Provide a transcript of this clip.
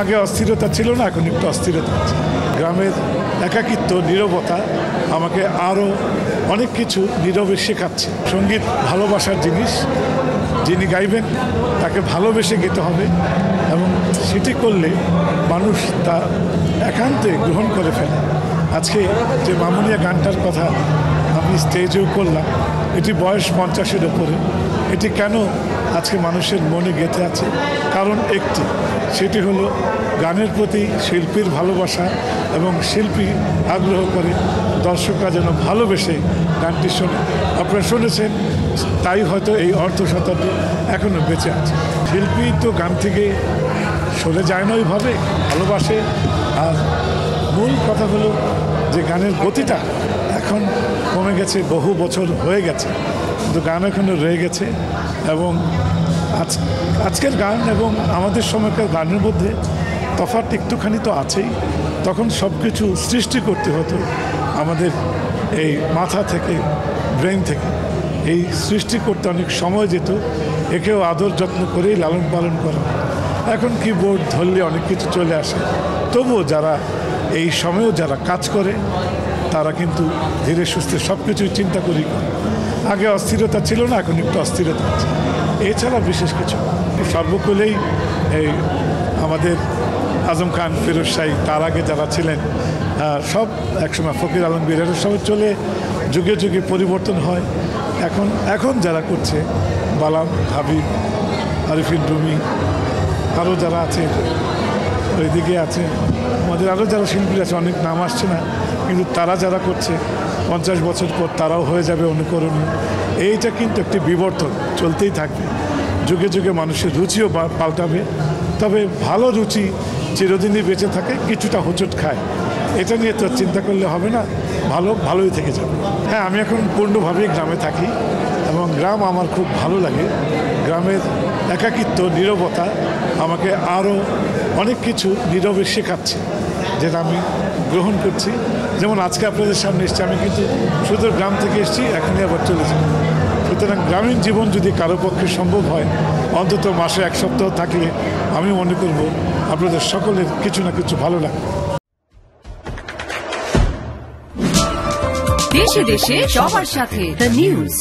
আগে অস্থিরতা ছিল না, এখন একটু অস্থিরতা আছে। গ্রামের একাকিত্ব, নীরবতা আমাকে আরও অনেক কিছু নীরবে শেখাচ্ছে। সঙ্গীত ভালোবাসার জিনিস, যিনি গাইবেন তাকে ভালোবেসে গেতে হবে এবং সেটি করলে মানুষ তা একান্তে গ্রহণ করে ফেলে। আজকে যে মামুনিয়া গানটার কথা আমি স্টেজেও করলাম, এটি বয়স 50-এর ওপরে। এটি কেন আজকে মানুষের মনে গেঁথে আছে? কারণ একটি, সেটি হলো গানের প্রতি শিল্পীর ভালোবাসা এবং শিল্পী আগ্রহ করে দর্শকরা যেন ভালোবেসে গানটি শোনে। আপনারা শুনেছেন, তাই হয়তো এই অর্ধশতাব্দী এখনও বেঁচে আছে। শিল্পী তো গান থেকে সরে যায় না ওইভাবে, ভালোবাসে। আর মূল কথা হলো যে গানের গতিটা এখন কমে গেছে, বহু বছর হয়ে গেছে, কিন্তু গান এখনও রয়ে গেছে। এবং আজকের গান এবং আমাদের সময়কার গানের মধ্যে তফাৎ একটুখানি তো আছেই। তখন সব কিছু সৃষ্টি করতে হতো আমাদের এই মাথা থেকে, ব্রেন থেকে। এই সৃষ্টি করতে অনেক সময় যেত, একেও আদর যত্ন করেই লালন পালন করা। এখন কিবোর্ড ধরলে অনেক কিছু চলে আসে। তবুও যারা এই সময়েও যারা কাজ করে তারা কিন্তু ধীরে সুস্থে সব কিছুই চিন্তা করি। আগে অস্থিরতা ছিল না, এখন একটু অস্থিরতা আছে। এছাড়া বিশেষ কিছু সর্বকুলেই এই আমাদের আজম খান, ফিরোজ শাহী, তার আগে যারা ছিলেন সব একসময় ফকির আলমগীর, এরা সবাই চলে যুগে যুগে পরিবর্তন হয়। এখন যারা করছে বালাম, হাবিব, আরিফিন রুমি, আরও যারা আছে ওইদিকে আছে, আমাদের আরও যারা শিল্পী আছে, অনেক নাম আসছে না, কিন্তু তারা যারা করছে 50 বছর পর তারাও হয়ে যাবে অনুকরণীয়। এইটা কিন্তু একটি বিবর্তন চলতেই থাকবে। যুগে যুগে মানুষের রুচিও পাল্টাবে, তবে ভালো রুচি চিরদিনই বেঁচে থাকে, কিছুটা হোঁচট খায়। এটা নিয়ে তো চিন্তা করলে হবে না, ভালোই থেকে যাবে। হ্যাঁ, আমি এখন পূর্ণভাবেই গ্রামে থাকি এবং গ্রাম আমার খুব ভালো লাগে। গ্রামের একাকিত্ব, নীরবতা আমাকে আরও অনেক কিছু নীরবে শেখাচ্ছে, যেটা আমি গ্রহণ করছি। যেমন আজকে আপনাদের সামনে এসেছি, আমি কিন্তু শুধু গ্রাম থেকে এসেছি, এখনই আবার চলে যাব। সুতরাং গ্রামীণ জীবন যদি কারো পক্ষে সম্ভব হয়, অন্তত মাসে 1 সপ্তাহ থাকলে আমি মনে করব আপনাদের সকলের কিছু না কিছু ভালো লাগবে। দেশে দেশে সবার সাথে দ্য নিউজ।